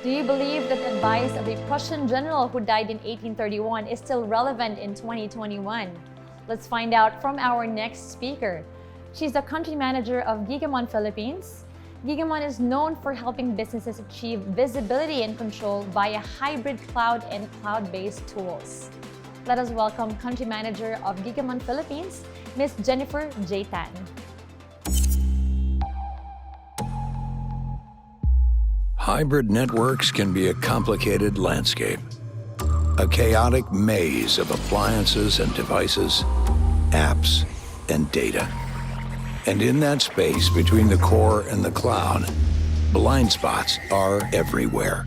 Do you believe that the advice of a Prussian general who died in 1831 is still relevant in 2021? Let's find out from our next speaker. She's the country manager of Gigamon Philippines. Gigamon is known for helping businesses achieve visibility and control via hybrid cloud and cloud-based tools. Let us welcome country manager of Gigamon Philippines, Ms. Jennifer J. Tan. Hybrid networks can be a complicated landscape, a chaotic maze of appliances and devices, apps and data. And in that space between the core and the cloud, blind spots are everywhere.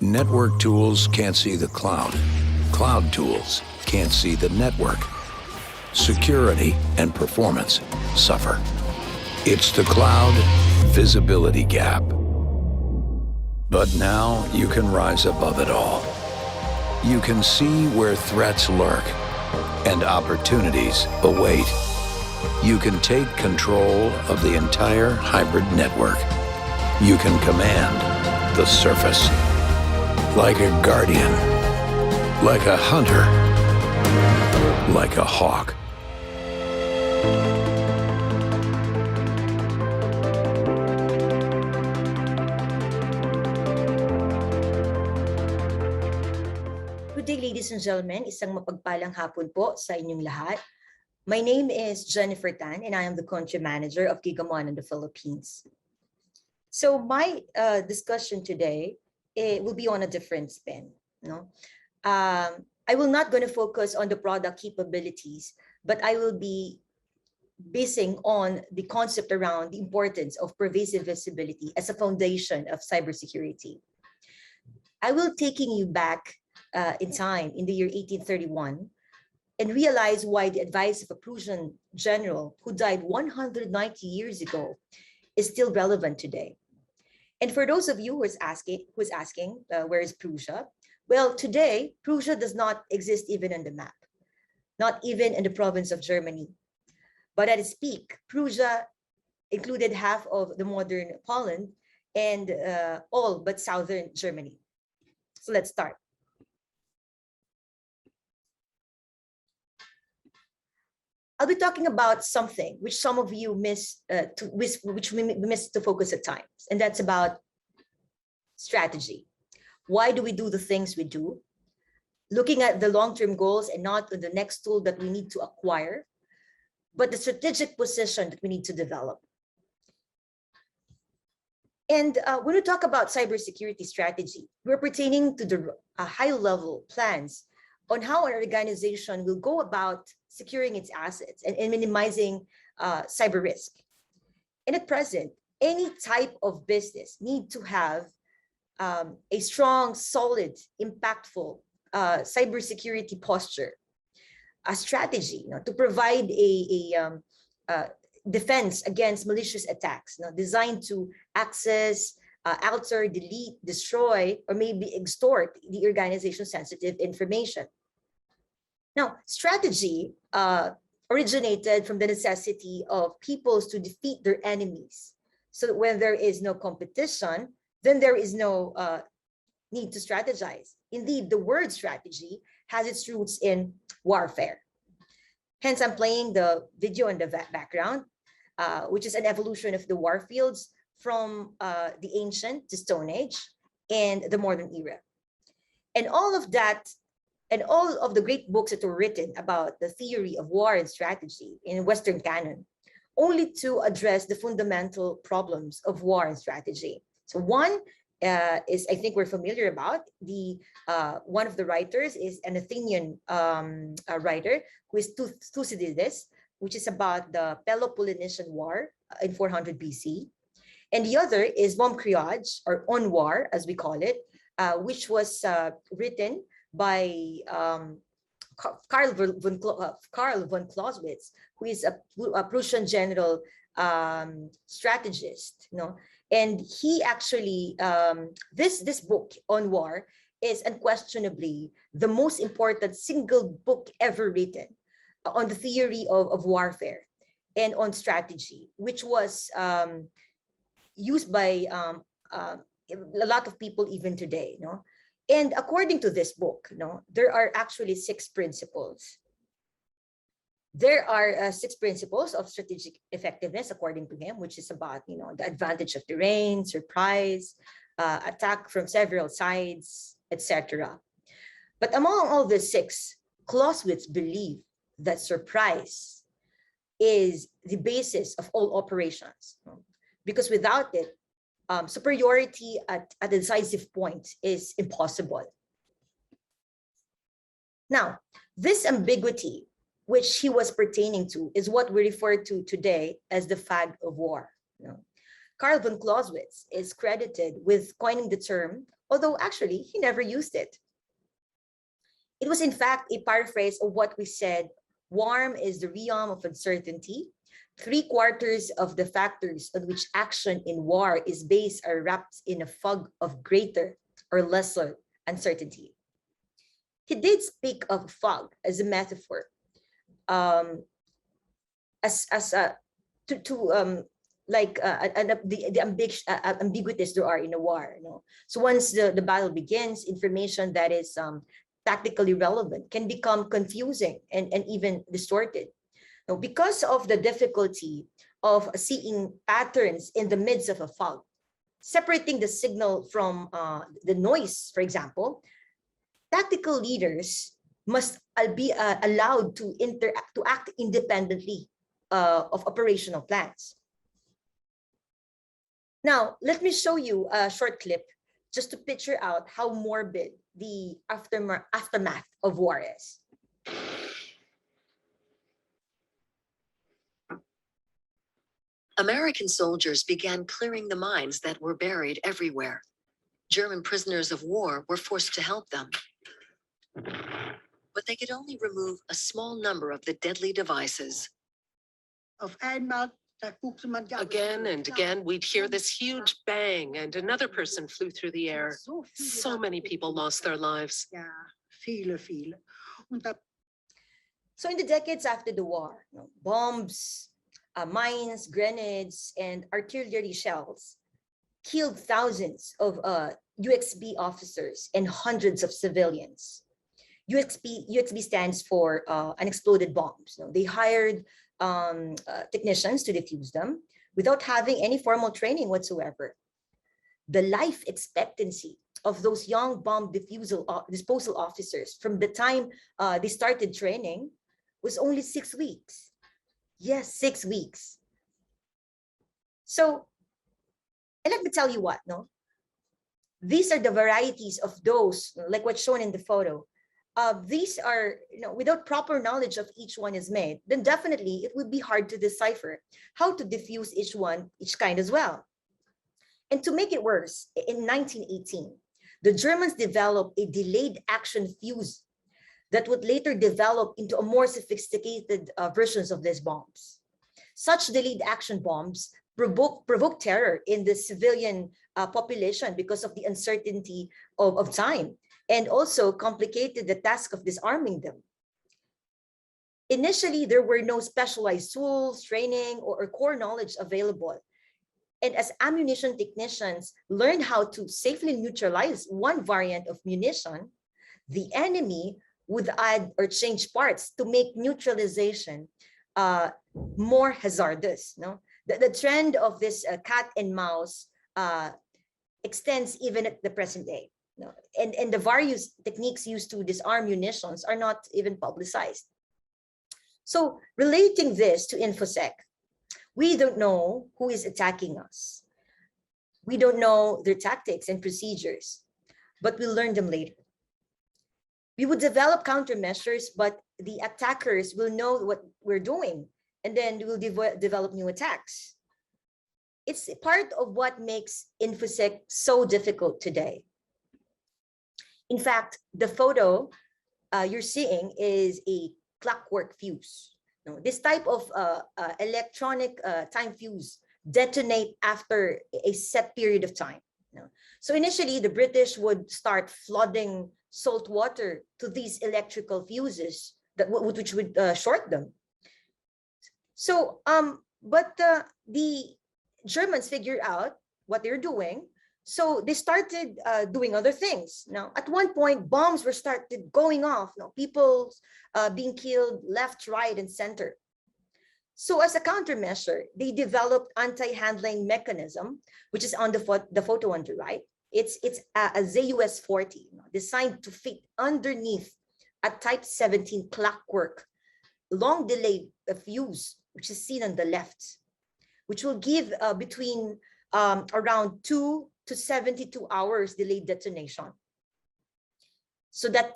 Network tools can't see the cloud. Cloud tools can't see the network. Security and performance suffer. It's the cloud visibility gap. But now you can rise above it all. You can see where threats lurk and opportunities await. You can take control of the entire hybrid network. You can command the surface. Like a guardian, like a hunter, like a hawk. Good day, ladies and gentlemen. Isang mapagpalang hapon po sa inyong lahat. My name is Jennifer Tan, and I am the country manager of Gigamon in the Philippines. So my discussion today will be on a different spin. I will not going to focus on the product capabilities, but I will be basing on the concept around the importance of pervasive visibility as a foundation of cybersecurity. I will taking you back in time in the year 1831 and realize why the advice of a Prussian general who died 190 years ago is still relevant today. And for those of you who is asking where is Prussia? Well, today Prussia does not exist even on the map, not even in the province of Germany. But at its peak, Prussia included half of the modern Poland and all but southern Germany. So let's start. I'll be talking about something which some of you miss to focus at times, and that's about strategy. Why do we do the things we do? Looking at the long-term goals and not the next tool that we need to acquire, but the strategic position that we need to develop. And when we talk about cybersecurity strategy, we're pertaining to the high-level plans on how an organization will go about securing its assets and minimizing cyber risk. And at present, any type of business need to have a strong, solid, impactful cybersecurity posture, a strategy to provide a defense against malicious attacks designed to access, alter, delete, destroy, or maybe extort the organization's sensitive information. Now, strategy originated from the necessity of peoples to defeat their enemies. So that when there is no competition, then there is no need to strategize. Indeed, the word strategy has its roots in warfare. Hence, I'm playing the video in the background, which is an evolution of the war fields from the ancient to Stone Age and the modern era. And all of that, and all of the great books that were written about the theory of war and strategy in Western canon, only to address the fundamental problems of war and strategy. So one is, I think we're familiar about, one of the writers is an Athenian writer who is Thucydides, which is about the Peloponnesian War in 400 BC. And the other is Criage, or On War, as we call it, which was written by Karl von Clausewitz, who is a Prussian general strategist. And he actually, this book on war is unquestionably the most important single book ever written on the theory of warfare and on strategy, which was used by a lot of people even today, no? And according to this book, no, there are actually 6 principles. There are 6 principles of strategic effectiveness, according to him, which is about, the advantage of terrain, surprise, attack from several sides, etc. But among all the 6, Clausewitz believed that surprise is the basis of all operations, because without it, superiority at a decisive point is impossible. Now, this ambiguity, which he was pertaining to, is what we refer to today as the fag of war. Carl von Clausewitz is credited with coining the term, although actually he never used it. It was in fact a paraphrase of what we said: warm is the realm of uncertainty. 3/4 of the factors on which action in war is based are wrapped in a fog of greater or lesser uncertainty. He did speak of fog as a metaphor, the ambiguities there are in a war. So once the battle begins, information that is tactically relevant can become confusing and even distorted. Now, because of the difficulty of seeing patterns in the midst of a fog, separating the signal from the noise, for example, tactical leaders must be allowed to act independently of operational plans. Now, let me show you a short clip just to picture out how morbid the aftermath of war is. American soldiers began clearing the mines that were buried everywhere. German prisoners of war were forced to help them. But they could only remove a small number of the deadly devices. Again and again, we'd hear this huge bang and another person flew through the air. So many people lost their lives. So in the decades after the war, bombs, mines, grenades, and artillery shells killed thousands of UXB officers and hundreds of civilians. UXB stands for unexploded bombs. They hired technicians to defuse them without having any formal training whatsoever. The life expectancy of those young bomb disposal officers from the time they started training was only 6 weeks. Yes, 6 weeks. So, and let me tell you what, these are the varieties of those, like what's shown in the photo. These are, without proper knowledge of each one is made, then definitely it would be hard to decipher how to diffuse each kind as well. And to make it worse, in 1918, the Germans developed a delayed action fuse that would later develop into a more sophisticated versions of these bombs. Such delayed action bombs provoke terror in the civilian population because of the uncertainty of time, and also complicated the task of disarming them. Initially, there were no specialized tools, training, or core knowledge available. And as ammunition technicians learned how to safely neutralize one variant of munition, the enemy would add or change parts to make neutralization more hazardous. The trend of this cat and mouse extends even at the present day. And the various techniques used to disarm munitions are not even publicized. So relating this to InfoSec, we don't know who is attacking us. We don't know their tactics and procedures, but we'll learn them later. We would develop countermeasures, but the attackers will know what we're doing, and then we'll develop new attacks. It's part of what makes InfoSec so difficult today. In fact, the photo you're seeing is a Clockwork Fuse. This type of electronic time fuse detonate after a set period of time. So initially, the British would start flooding salt water to these electrical fuses which would short them. So, but the Germans figured out what they're doing. So they started doing other things. Now, at one point, bombs were started going off. People being killed left, right, and center. So as a countermeasure, they developed anti-handling mechanism, which is on the photo on the right. It's a ZUS-40, designed to fit underneath a Type 17 clockwork long delay fuse, which is seen on the left, which will give between around 2 to 72 hours delayed detonation, so that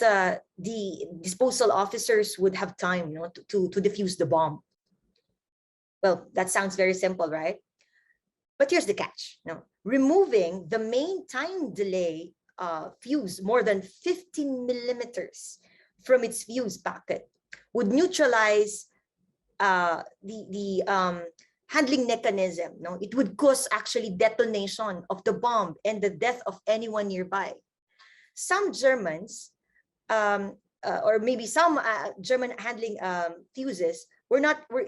the disposal officers would have time, to defuse the bomb. Well, that sounds very simple, right? But here's the catch. Removing the main time delay fuse more than 15 millimeters from its fuse packet would neutralize the handling mechanism. It would cause actually detonation of the bomb and the death of anyone nearby. Some Germans, or maybe some German handling fuses were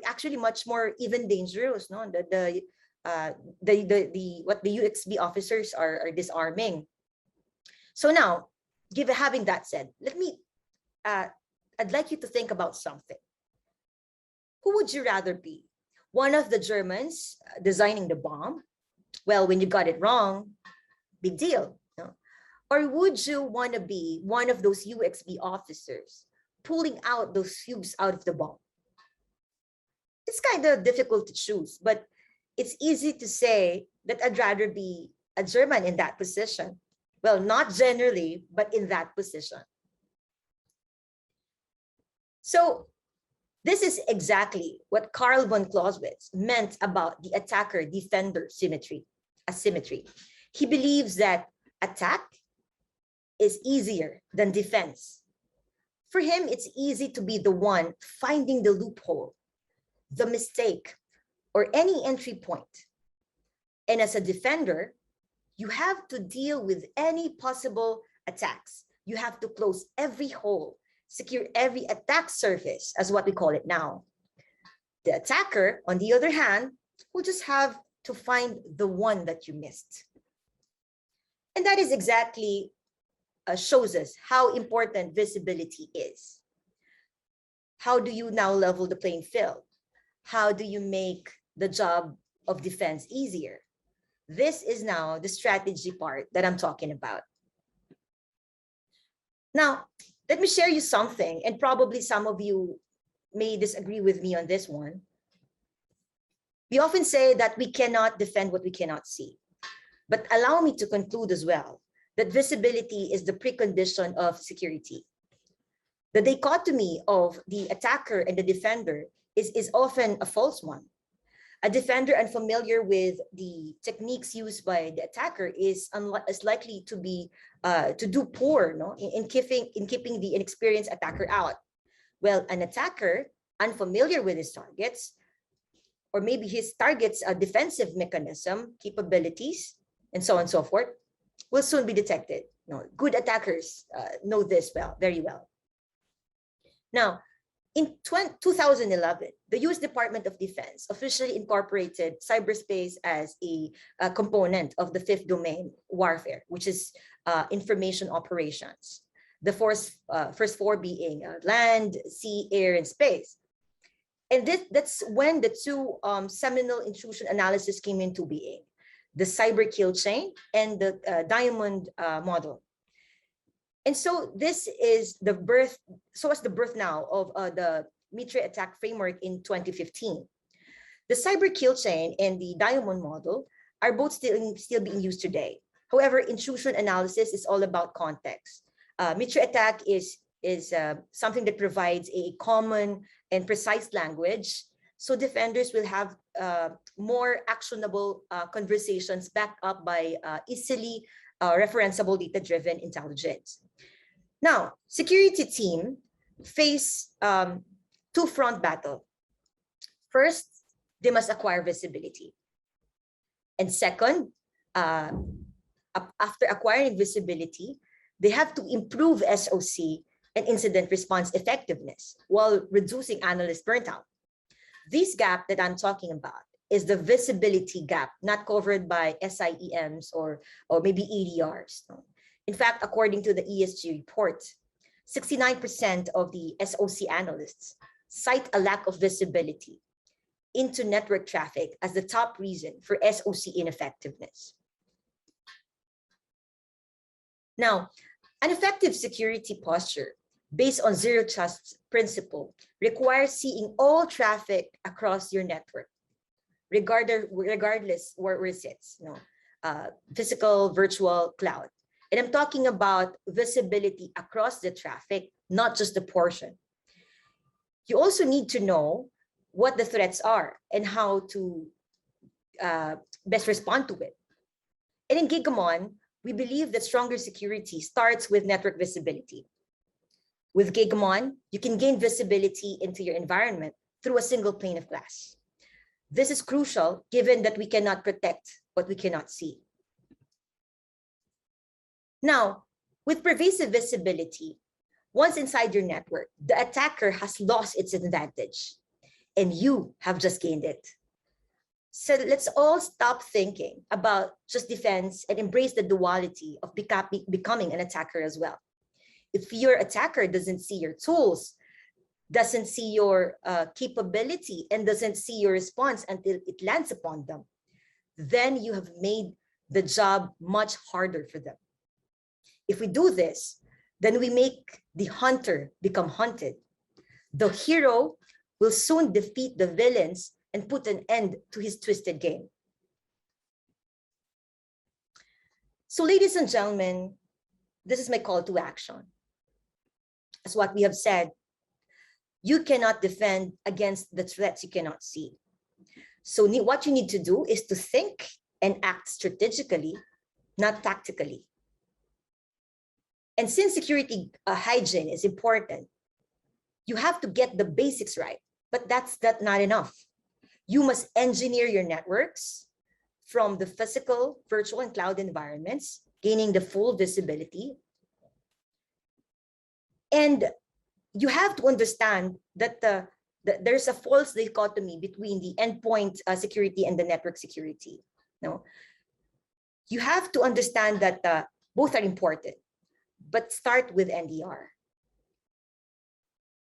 actually much more even dangerous. What the UXB officers are disarming. So now, having that said, I'd like you to think about something. Who would you rather be? One of the Germans designing the bomb? Well, when you got it wrong, big deal. Or would you want to be one of those UXB officers pulling out those fuses out of the bomb? It's kind of difficult to choose, but it's easy to say that I'd rather be a German in that position. Well, not generally, but in that position. So this is exactly what Karl von Clausewitz meant about the attacker-defender asymmetry. He believes that attack is easier than defense. For him, it's easy to be the one finding the loophole, the mistake, or any entry point. And as a defender, you have to deal with any possible attacks. You have to close every hole, secure every attack surface, as what we call it now. The attacker, on the other hand, will just have to find the one that you missed. And that is exactly shows us how important visibility is. How do you now level the playing field? How do you make the job of defense easier? This is now the strategy part that I'm talking about. Now, let me share you something, and probably some of you may disagree with me on this one. We often say that we cannot defend what we cannot see. But allow me to conclude as well that visibility is the precondition of security. The dichotomy of the attacker and the defender is often a false one. A defender unfamiliar with the techniques used by the attacker is likely to be to do poor in keeping the inexperienced attacker out. Well, an attacker unfamiliar with his targets, or maybe his target's defensive mechanism, capabilities, and so on and so forth, will soon be detected. Good attackers know this very well. Now, in 2011, the US Department of Defense officially incorporated cyberspace as a component of the fifth domain warfare, which is information operations. The first four being land, sea, air, and space. And that's when the two seminal intrusion analysis came into being: the cyber kill chain and the diamond model. And so this is the birth, now of the Mitre attack framework in 2015. The cyber kill chain and the diamond model are both still being used today. However, intrusion analysis is all about context. Mitre attack is something that provides a common and precise language, so defenders will have more actionable conversations backed up by easily referenceable data-driven intelligence. Now, security team face two-front battle. First, they must acquire visibility. And second, after acquiring visibility, they have to improve SOC and incident response effectiveness while reducing analyst burnout. This gap that I'm talking about is the visibility gap not covered by SIEMs or maybe EDRs. In fact, according to the ESG report, 69% of the SOC analysts cite a lack of visibility into network traffic as the top reason for SOC ineffectiveness. Now, an effective security posture based on zero trust principle requires seeing all traffic across your network, regardless where it sits, physical, virtual, cloud. And I'm talking about visibility across the traffic, not just the portion. You also need to know what the threats are and how to best respond to it. And in Gigamon, we believe that stronger security starts with network visibility. With Gigamon, you can gain visibility into your environment through a single pane of glass. This is crucial given that we cannot protect what we cannot see. Now, with pervasive visibility, once inside your network, the attacker has lost its advantage and you have just gained it. So let's all stop thinking about just defense and embrace the duality of becoming an attacker as well. If your attacker doesn't see your tools, doesn't see your capability, and doesn't see your response until it lands upon them, then you have made the job much harder for them. If we do this, then we make the hunter become hunted. The hero will soon defeat the villains and put an end to his twisted game. So, ladies and gentlemen, this is my call to action. As what we have said, you cannot defend against the threats you cannot see. So what you need to do is to think and act strategically, not tactically. And since security hygiene is important, you have to get the basics right, but that's not enough. You must engineer your networks from the physical, virtual, and cloud environments, gaining the full visibility. And you have to understand that there's a false dichotomy between the endpoint security and the network security. No, you have to understand that both are important, but start with NDR.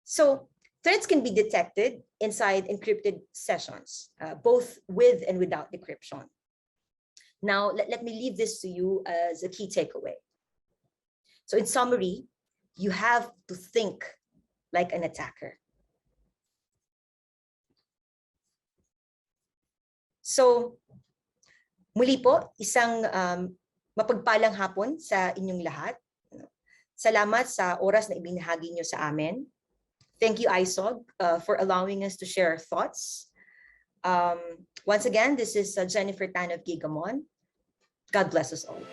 So threats can be detected inside encrypted sessions, both with and without decryption. Now, let me leave this to you as a key takeaway. So in summary, you have to think like an attacker. So, muli po, isang mapagpalang hapon sa inyong lahat. Salamat sa oras na ibinahagi nyo sa amin. Thank you, ISOG, for allowing us to share our thoughts. Once again, this is Jennifer Tan of Gigamon. God bless us all.